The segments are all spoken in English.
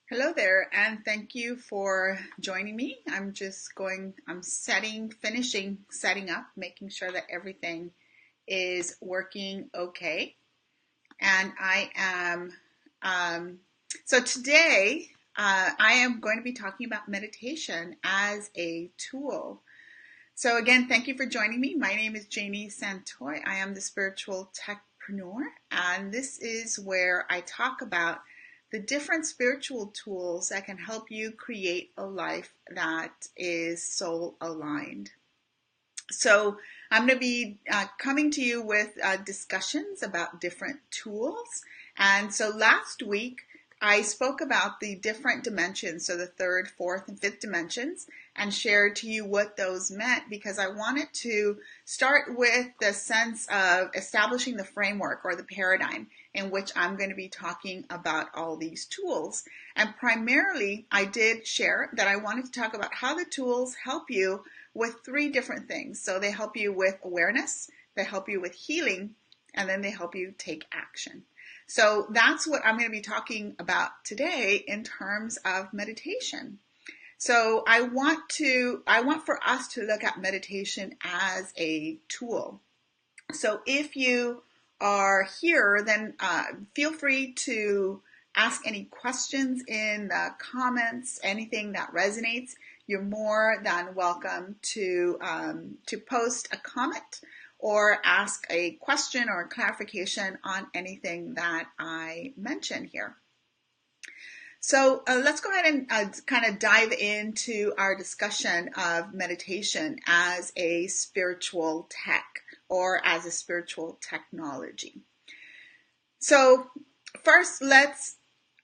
Hello there, and thank you for joining me. Finishing setting up, making sure that everything is working okay. And so today, I am going to be talking about meditation as a tool. So again, thank you for joining me. My name is Janie Santoy. I am the spiritual techpreneur, and this is where I talk about the different spiritual tools that can help you create a life that is soul aligned. So I'm going to be coming to you with discussions about different tools. And so last week, I spoke about the different dimensions, so the third, fourth, and fifth dimensions, and shared to you what those meant because I wanted to start with the sense of establishing the framework or the paradigm in which I'm going to be talking about all these tools. And primarily, I did share that I wanted to talk about how the tools help you with three different things. So they help you with awareness, they help you with healing, and then they help you take action. So that's what I'm going to be talking about today in terms of meditation. So I want for us to look at meditation as a tool. So if you are here, then feel free to ask any questions in the comments, anything that resonates. You're more than welcome to post a comment or ask a question or clarification on anything that I mention here. So let's go ahead and kind of dive into our discussion of meditation as a spiritual tech or as a spiritual technology. So first, let's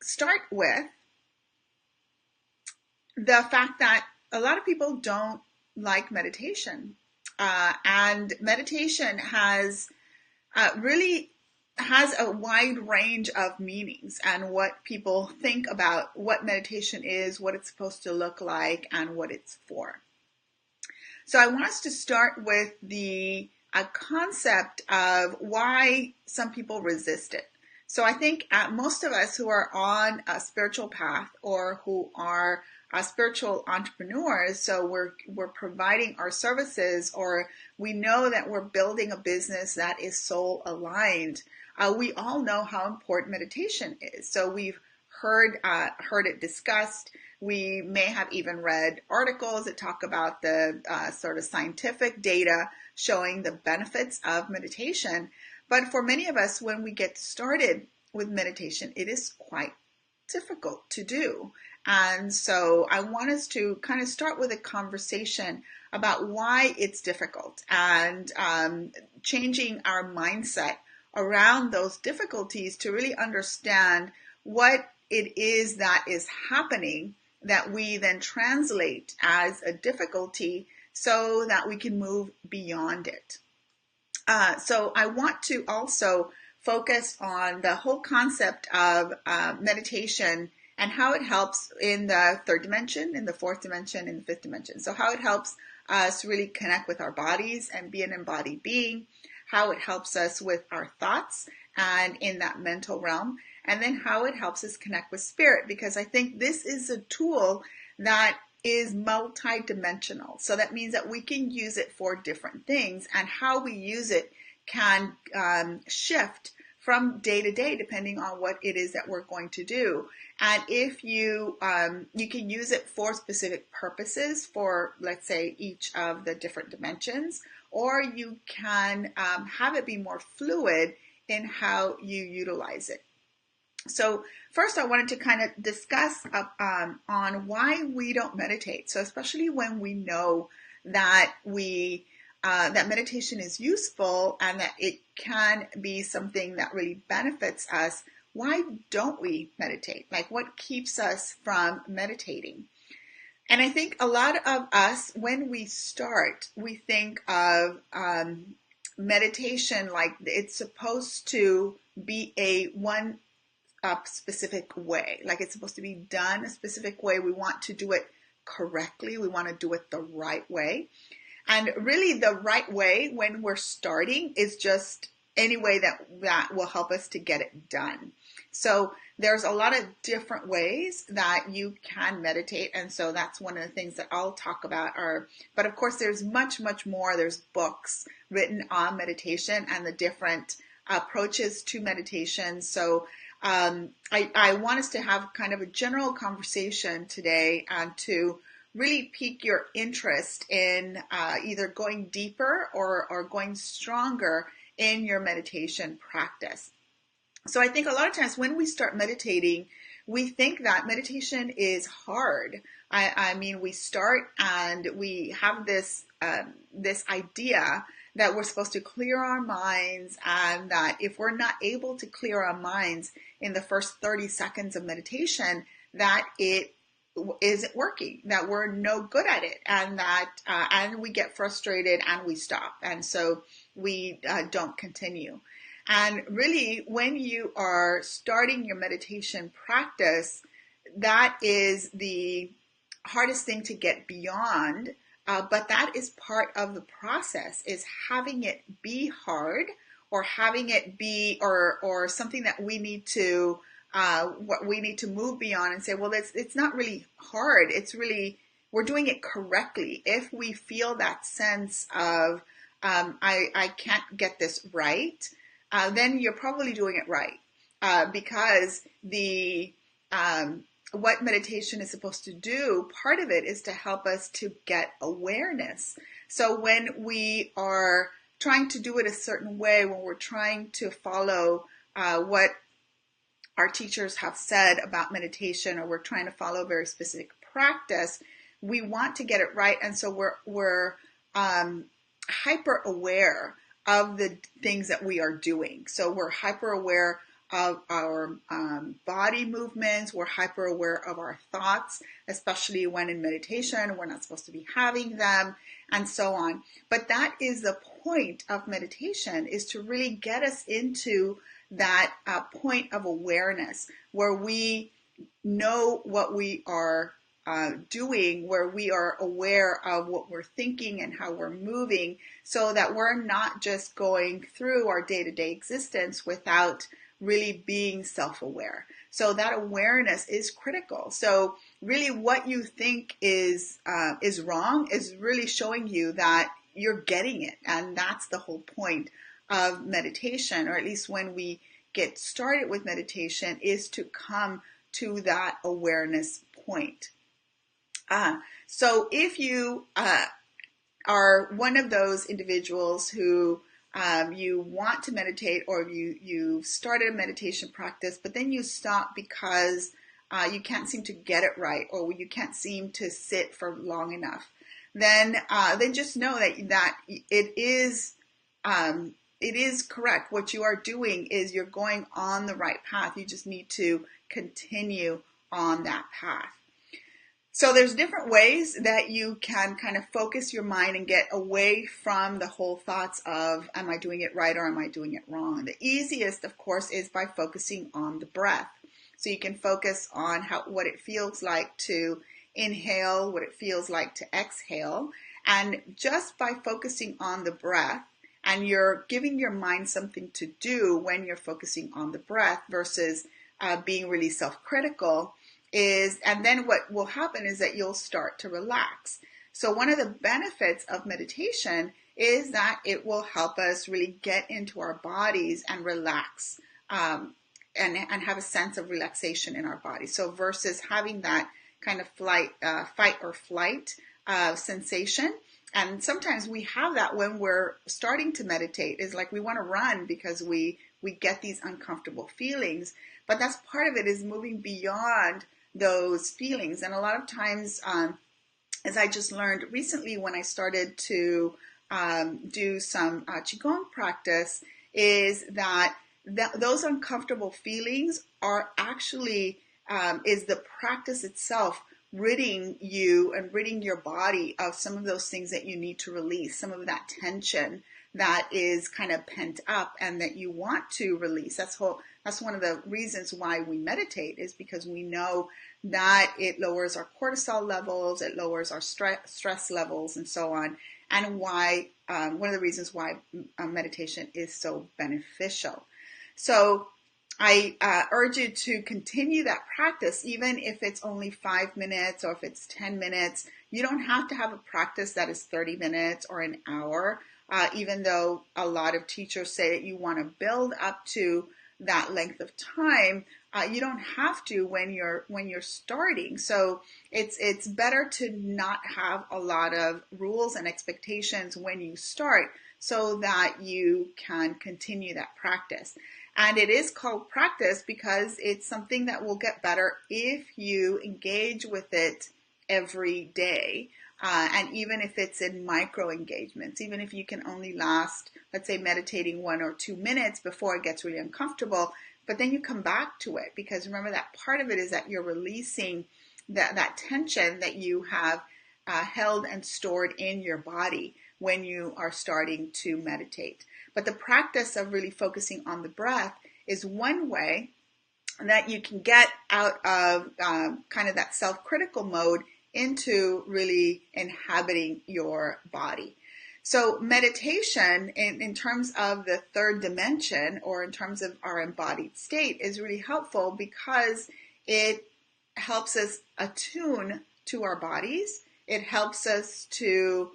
start with the fact that a lot of people don't like meditation. And meditation really has a wide range of meanings and what people think about what meditation is, what it's supposed to look like, and what it's for. So I want us to start with the concept of why some people resist it. So I think most of us who are on a spiritual path or who are spiritual entrepreneurs, so we're providing our services, or we know that we're building a business that is soul aligned. We all know how important meditation is. So we've heard it discussed. We may have even read articles that talk about the sort of scientific data showing the benefits of meditation. But for many of us, when we get started with meditation, it is quite difficult to do. And so I want us to kind of start with a conversation about why it's difficult and changing our mindset around those difficulties to really understand what it is that is happening that we then translate as a difficulty so that we can move beyond it. So I want to also focus on the whole concept of meditation and how it helps in the third dimension, in the fourth dimension, in the fifth dimension. So how it helps us really connect with our bodies and be an embodied being, how it helps us with our thoughts and in that mental realm, and then how it helps us connect with spirit, because I think this is a tool that is multi-dimensional. So that means that we can use it for different things, and how we use it can shift from day to day depending on what it is that we're going to do. And if you can use it for specific purposes for, let's say, each of the different dimensions, or you can have it be more fluid in how you utilize it. So first I wanted to kind of discuss on why we don't meditate. So especially when we know that that meditation is useful and that it can be something that really benefits us, why don't we meditate? Like, what keeps us from meditating? And I think a lot of us, when we start, we think of meditation like it's supposed to be a specific way, like it's supposed to be done a specific way. We want to do it correctly. We want to do it the right way. And really the right way when we're starting is just any way that will help us to get it done. So there's a lot of different ways that you can meditate. And so that's one of the things that I'll talk about but of course there's much, much more. There's books written on meditation and the different approaches to meditation. So I want us to have kind of a general conversation today and to really pique your interest in either going deeper or going stronger in your meditation practice. So I think a lot of times when we start meditating, we think that meditation is hard. I mean, we start and we have this idea that we're supposed to clear our minds, and that if we're not able to clear our minds in the first 30 seconds of meditation, that it isn't working, that we're no good at it, and that and we get frustrated and we stop, and so we don't continue. And really, when you are starting your meditation practice, that is the hardest thing to get beyond. But that is part of the process, is having it be hard, or having it be, or something that we need to what we need to move beyond and say, well, it's not really hard. It's really, we're doing it correctly. If we feel that sense of I can't get this right, then you're probably doing it right, because the what meditation is supposed to do, part of it is to help us to get awareness. So when we are trying to do it a certain way, when we're trying to follow what our teachers have said about meditation, or we're trying to follow a very specific practice, we want to get it right, and so we're hyper aware of the things that we are doing. So we're hyper aware of our body movements. We're hyper aware of our thoughts, especially when in meditation, we're not supposed to be having them, and so on. But that is the point of meditation, is to really get us into that point of awareness where we know what we are doing, where we are aware of what we're thinking and how we're moving, so that we're not just going through our day-to-day existence without really being self-aware. So that awareness is critical. So really what you think is wrong is really showing you that you're getting it. And that's the whole point of meditation, or at least when we get started with meditation, is to come to that awareness point. So if you are one of those individuals who you want to meditate, or you started a meditation practice, but then you stop because you can't seem to get it right, or you can't seem to sit for long enough, then just know that it is correct. What you are doing is you're going on the right path. You just need to continue on that path. So there's different ways that you can kind of focus your mind and get away from the whole thoughts of, am I doing it right or am I doing it wrong? The easiest, of course, is by focusing on the breath. So you can focus on what it feels like to inhale, what it feels like to exhale. And just by focusing on the breath, and you're giving your mind something to do when you're focusing on the breath versus being really self-critical, and then what will happen is that you'll start to relax. So one of the benefits of meditation is that it will help us really get into our bodies and relax, and have a sense of relaxation in our bodies. So versus having that kind of fight or flight sensation. And sometimes we have that when we're starting to meditate, is like we want to run because we get these uncomfortable feelings. But that's part of it, is moving beyond those feelings. And a lot of times, as I just learned recently when I started to do some Qigong practice, is that those uncomfortable feelings are actually, is the practice itself ridding you and ridding your body of some of those things that you need to release, some of that tension that is kind of pent up and that you want to release. That's one of the reasons why we meditate, is because we know that it lowers our cortisol levels, it lowers our stress levels, and so on. And why one of the reasons why meditation is so beneficial. So I urge you to continue that practice, even if it's only 5 minutes or if it's 10 minutes. You don't have to have a practice that is 30 minutes or an hour, even though a lot of teachers say that you want to build up to that length of time. You don't have to when you're starting. So it's better to not have a lot of rules and expectations when you start, so that you can continue that practice. And it is called practice because it's something that will get better if you engage with it every day. And even if it's in micro engagements, even if you can only last, let's say, meditating 1 or 2 minutes before it gets really uncomfortable, but then you come back to it, because remember that part of it is that you're releasing that tension that you have held and stored in your body when you are starting to meditate. But the practice of really focusing on the breath is one way that you can get out of kind of that self-critical mode into really inhabiting your body. So meditation, in terms of the third dimension, or in terms of our embodied state, is really helpful because it helps us attune to our bodies. It helps us to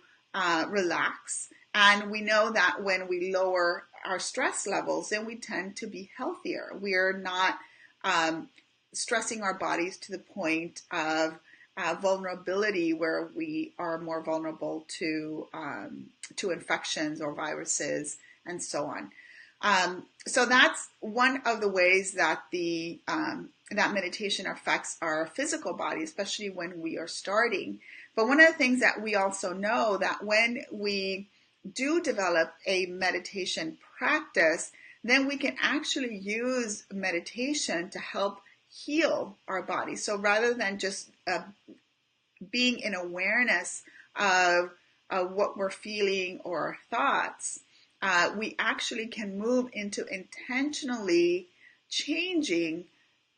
relax. And we know that when we lower our stress levels, then we tend to be healthier. We are not stressing our bodies to the point of vulnerability, where we are more vulnerable to infections or viruses and so on. So that's one of the ways that that meditation affects our physical body, especially when we are starting. But one of the things that we also know, that when we do develop a meditation practice, then we can actually use meditation to help heal our body. So rather than just being in awareness of what we're feeling or our thoughts, we actually can move into intentionally changing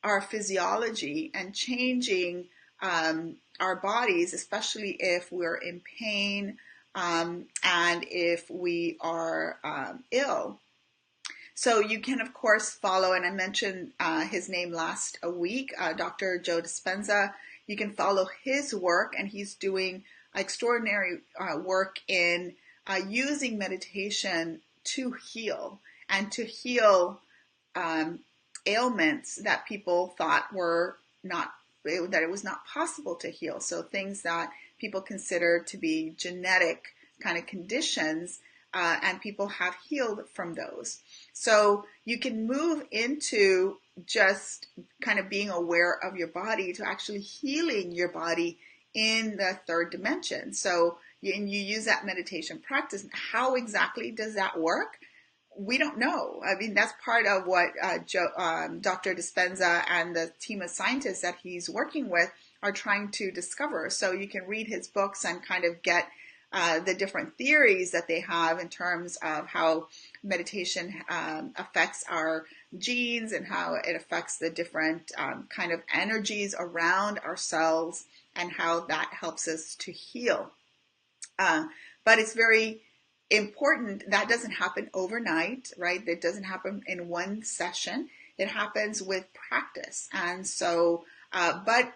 our physiology and changing our bodies, especially if we're in pain and if we are ill. So you can, of course, follow, and I mentioned his name last week, Dr. Joe Dispenza. You can follow his work, and he's doing extraordinary work in using meditation to heal, and to heal ailments that people thought were not, that it was not possible to heal. So things that people consider to be genetic kind of conditions, and people have healed from those. So you can move into just kind of being aware of your body to actually healing your body in the third dimension. So you use that meditation practice. How exactly does that work? We don't know. I mean, that's part of what Dr. Dispenza and the team of scientists that he's working with are trying to discover. So you can read his books and kind of get the different theories that they have in terms of how meditation affects our genes and how it affects the different kind of energies around ourselves, and how that helps us to heal. But it's very important. That doesn't happen overnight, right? That doesn't happen in one session. It happens with practice. And so, but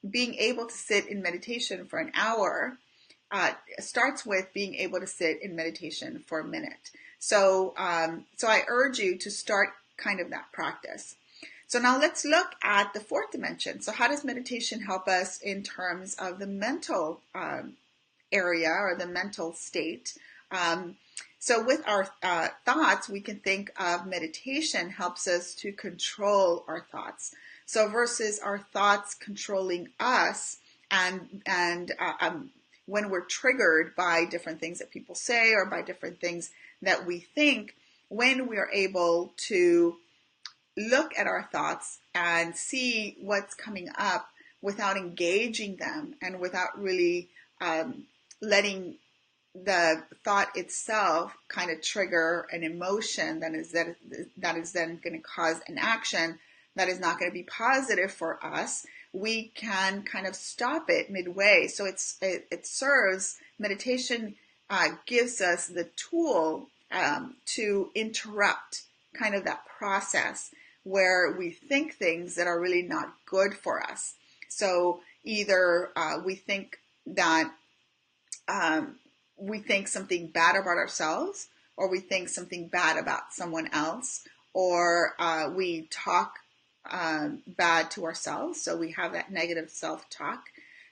being able to sit in meditation for an hour starts with being able to sit in meditation for a minute. So I urge you to start kind of that practice. So now let's look at the fourth dimension. So how does meditation help us in terms of the mental area, or the mental state? So with our thoughts, we can think of meditation helps us to control our thoughts. So versus our thoughts controlling us, and when we're triggered by different things that people say or by different things that we think, when we are able to look at our thoughts and see what's coming up without engaging them, and without really letting the thought itself kind of trigger an emotion that is then going to cause an action that is not going to be positive for us, we can kind of stop it midway. So it serves, meditation gives us the tool to interrupt kind of that process where we think things that are really not good for us. So either we think that we think something bad about ourselves, or we think something bad about someone else, or we talk bad to ourselves. So we have that negative self-talk.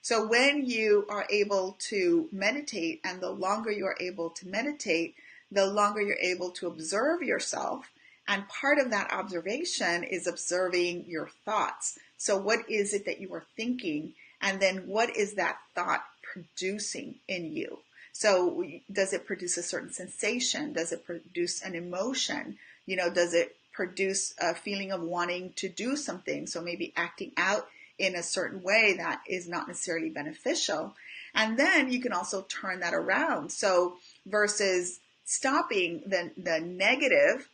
So when you are able to meditate, and the longer you are able to meditate, the longer you're able to observe yourself. And part of that observation is observing your thoughts. So what is it that you are thinking? And then what is that thought producing in you? So does it produce a certain sensation? Does it produce an emotion? Does it produce a feeling of wanting to do something? So maybe acting out in a certain way that is not necessarily beneficial. And then you can also turn that around. So versus stopping the negative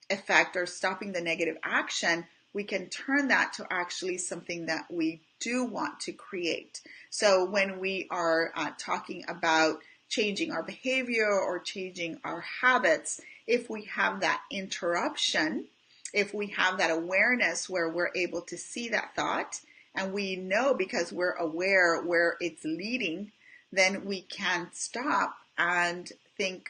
effect, or stopping the negative action, we can turn that to actually something that we do want to create. So when we are talking about changing our behavior or changing our habits, if we have that interruption, if we have that awareness where we're able to see that thought, and we know because we're aware where it's leading, then we can stop and think,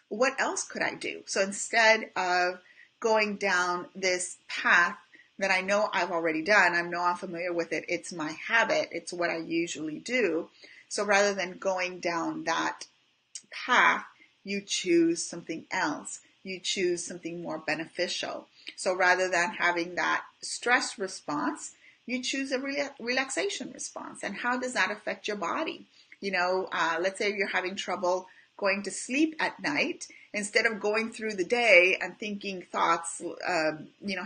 what else could I do? So instead of going down this path that I know I've already done, I know I'm familiar with it, it's my habit, it's what I usually do. So rather than going down that path, you choose something else. You choose something more beneficial. So rather than having that stress response, you choose a relaxation response. And how does that affect your body? Let's say you're having trouble going to sleep at night. Instead of going through the day and thinking thoughts,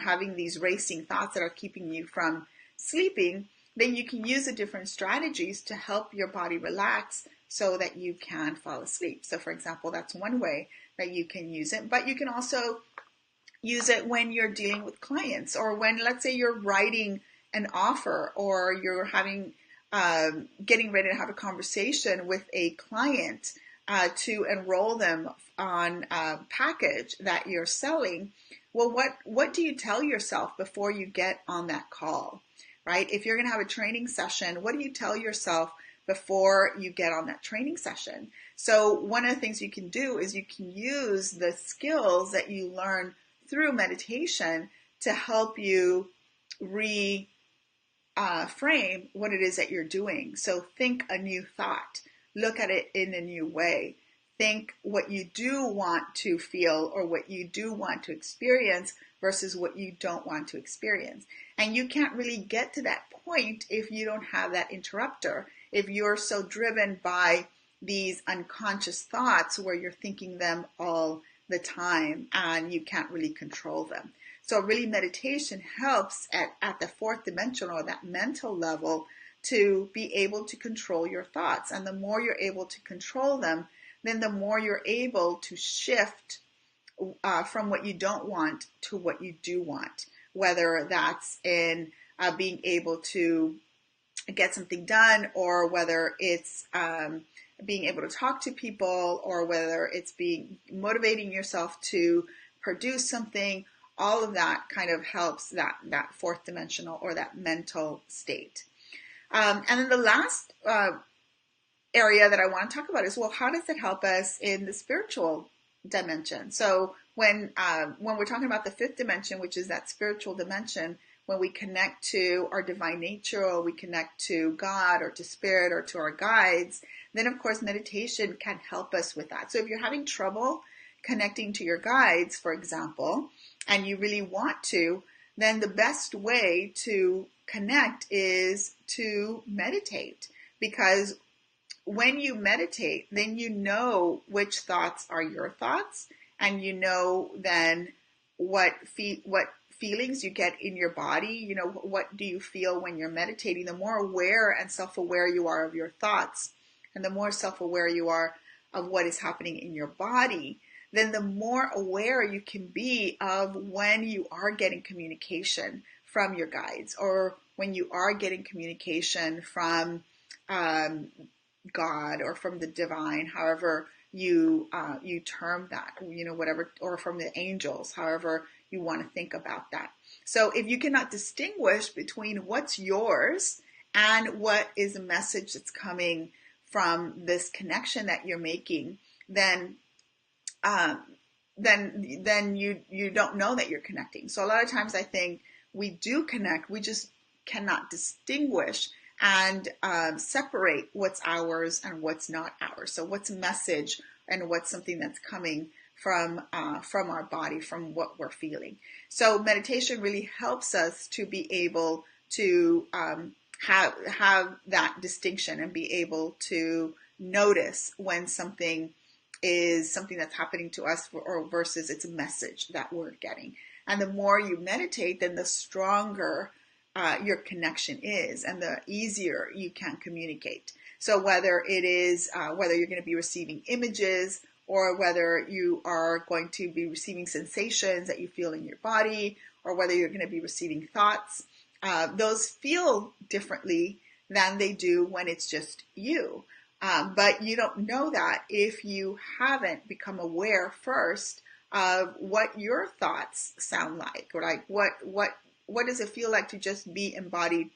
having these racing thoughts that are keeping you from sleeping, then you can use the different strategies to help your body relax so that you can fall asleep. So for example, that's one way that you can use it. But you can also use it when you're dealing with clients, or when, let's say, you're writing an offer, or you're getting ready to have a conversation with a client to enroll them on a package that you're selling. Well, what do you tell yourself before you get on that call, right? If you're going to have a training session, what do you tell yourself before you get on that training session? So one of the things you can do is you can use the skills that you learn through meditation to help you frame what it is that you're doing. So think a new thought. Look at it in a new way. Think what you do want to feel, or what you do want to experience, versus what you don't want to experience. And you can't really get to that point if you don't have that interrupter. If you're so driven by these unconscious thoughts where you're thinking them all the time and you can't really control them. So really, meditation helps at the fourth dimension, or that mental level, to be able to control your thoughts. And the more you're able to control them, then the more you're able to shift from what you don't want to what you do want, whether that's in being able to get something done, or whether it's being able to talk to people, or whether it's motivating yourself to produce something. All of that kind of helps that fourth dimensional, or that mental state. And then the last area that I want to talk about is, well, how does it help us in the spiritual dimension? So when we're talking about the fifth dimension, which is that spiritual dimension, when we connect to our divine nature, or we connect to God, or to spirit, or to our guides, then of course meditation can help us with that. So if you're having trouble connecting to your guides, for example, and you really want to, then the best way to connect is to meditate. Because when you meditate, then you know which thoughts are your thoughts, and you know then what feelings you get in your body. What do you feel when you're meditating? The more aware and self-aware you are of your thoughts, and the more self-aware you are of what is happening in your body, then the more aware you can be of when you are getting communication from your guides, or when you are getting communication from God, or from the divine, however you term that, whatever, or from the angels, however you want to think about that. So if you cannot distinguish between what's yours and what is a message that's coming from this connection that you're making, then um, then you don't know that you're connecting. So a lot of times I think we do connect, we just cannot distinguish and separate what's ours and what's not ours. So what's a message and what's something that's coming from our body, from what we're feeling. So meditation really helps us to be able to have that distinction and be able to notice when something is something that's happening to us or versus it's a message that we're getting. And the more you meditate, then the stronger your connection is and the easier you can communicate. So whether it is whether you're going to be receiving images or whether you are going to be receiving sensations that you feel in your body, or whether you're going to be receiving thoughts, those feel differently than they do when it's just you. But you don't know that if you haven't become aware first of what your thoughts sound like, or like what does it feel like to just be embodied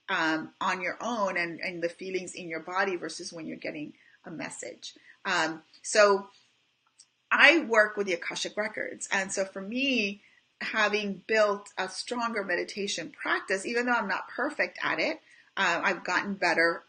on your own and the feelings in your body versus when you're getting a message. So I work with the Akashic Records, and so for me, having built a stronger meditation practice, even though I'm not perfect at it, I've gotten better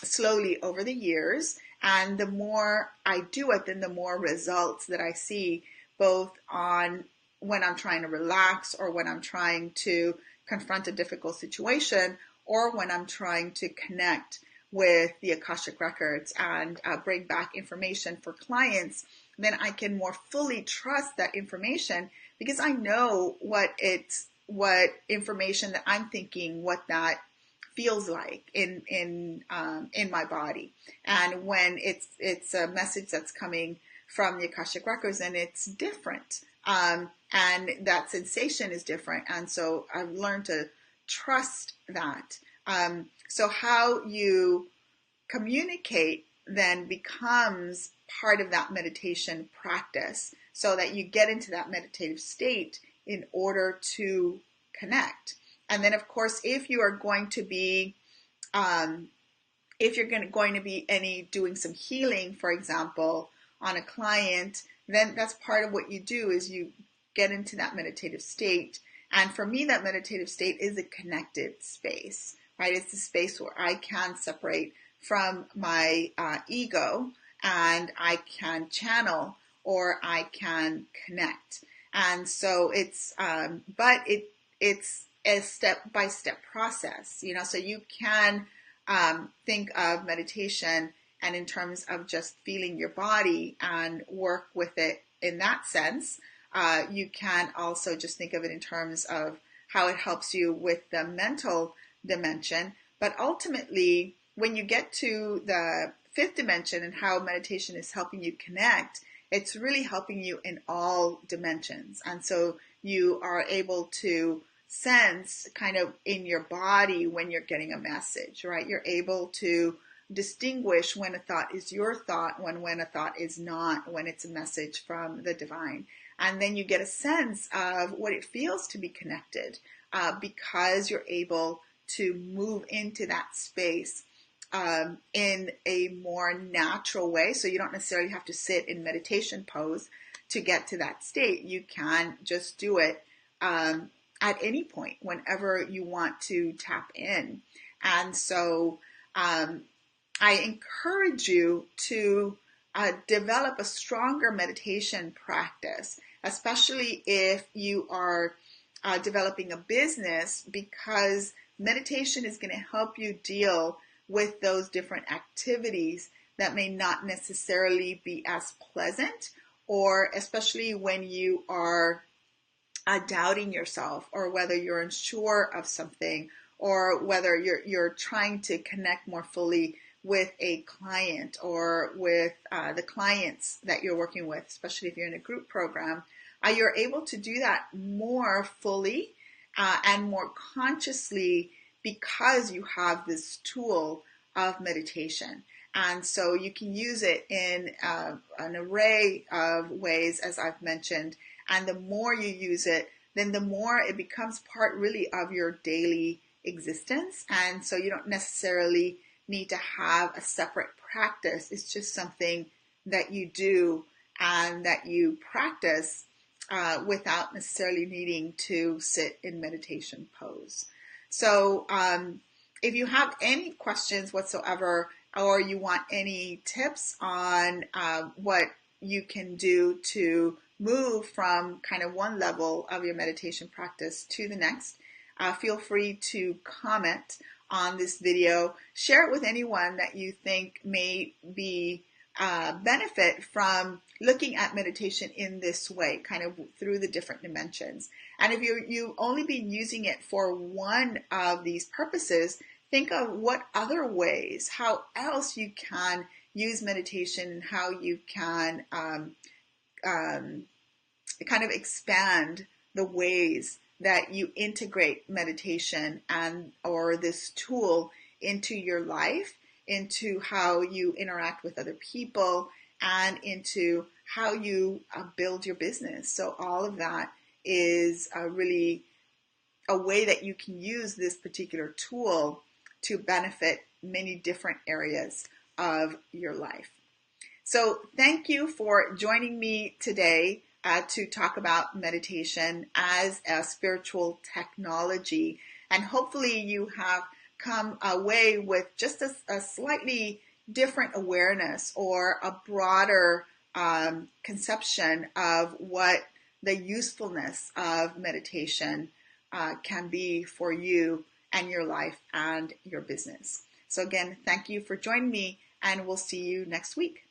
slowly over the years. And the more I do it, then the more results that I see, both on when I'm trying to relax or when I'm trying to confront a difficult situation or when I'm trying to connect with the Akashic Records and bring back information for clients, then I can more fully trust that information because I know what information that I'm thinking, what that feels like in my body. And when it's a message that's coming from the Akashic Records, and it's different, and that sensation is different, and so I've learned to trust that. So how you communicate then becomes part of that meditation practice, so that you get into that meditative state in order to connect. And then, of course, if you are going to be, doing some healing, for example, on a client, then that's part of what you do is you get into that meditative state. And for me, that meditative state is a connected space, right? It's a space where I can separate from my ego, and I can channel or I can connect. And so it's a step-by-step process, so you can think of meditation and in terms of just feeling your body and work with it in that sense. You can also just think of it in terms of how it helps you with the mental dimension. But ultimately, when you get to the fifth dimension and how meditation is helping you connect, it's really helping you in all dimensions. And so you are able to sense kind of in your body when you're getting a message, right? You're able to distinguish when a thought is your thought, when a thought is not, when it's a message from the divine. And then you get a sense of what it feels to be connected because you're able to move into that space in a more natural way. So you don't necessarily have to sit in meditation pose to get to that state. You can just do it at any point, whenever you want to tap in. And so I encourage you to develop a stronger meditation practice, especially if you are developing a business, because meditation is going to help you deal with those different activities that may not necessarily be as pleasant, or especially when you are doubting yourself, or whether you're unsure of something, or whether you're trying to connect more fully with a client or with the clients that you're working with, especially if you're in a group program. You're able to do that more fully and more consciously because you have this tool of meditation. And so you can use it in an array of ways, as I've mentioned. And the more you use it, then the more it becomes part really of your daily existence. And so you don't necessarily need to have a separate practice. It's just something that you do and that you practice without necessarily needing to sit in meditation pose. So if you have any questions whatsoever, or you want any tips on what you can do to move from kind of one level of your meditation practice to the next, feel free to comment on this video. Share it with anyone that you think may be benefit from looking at meditation in this way, kind of through the different dimensions. And if you've only been using it for one of these purposes, think of what other ways, how else you can use meditation, and how you can kind of expand the ways that you integrate meditation and or this tool into your life, into how you interact with other people, and into how you build your business. So all of that is really a way that you can use this particular tool to benefit many different areas of your life. So thank you for joining me today to talk about meditation as a spiritual technology. And hopefully you have come away with just a slightly different awareness or a broader conception of what the usefulness of meditation can be for you and your life and your business. So again, thank you for joining me, and we'll see you next week.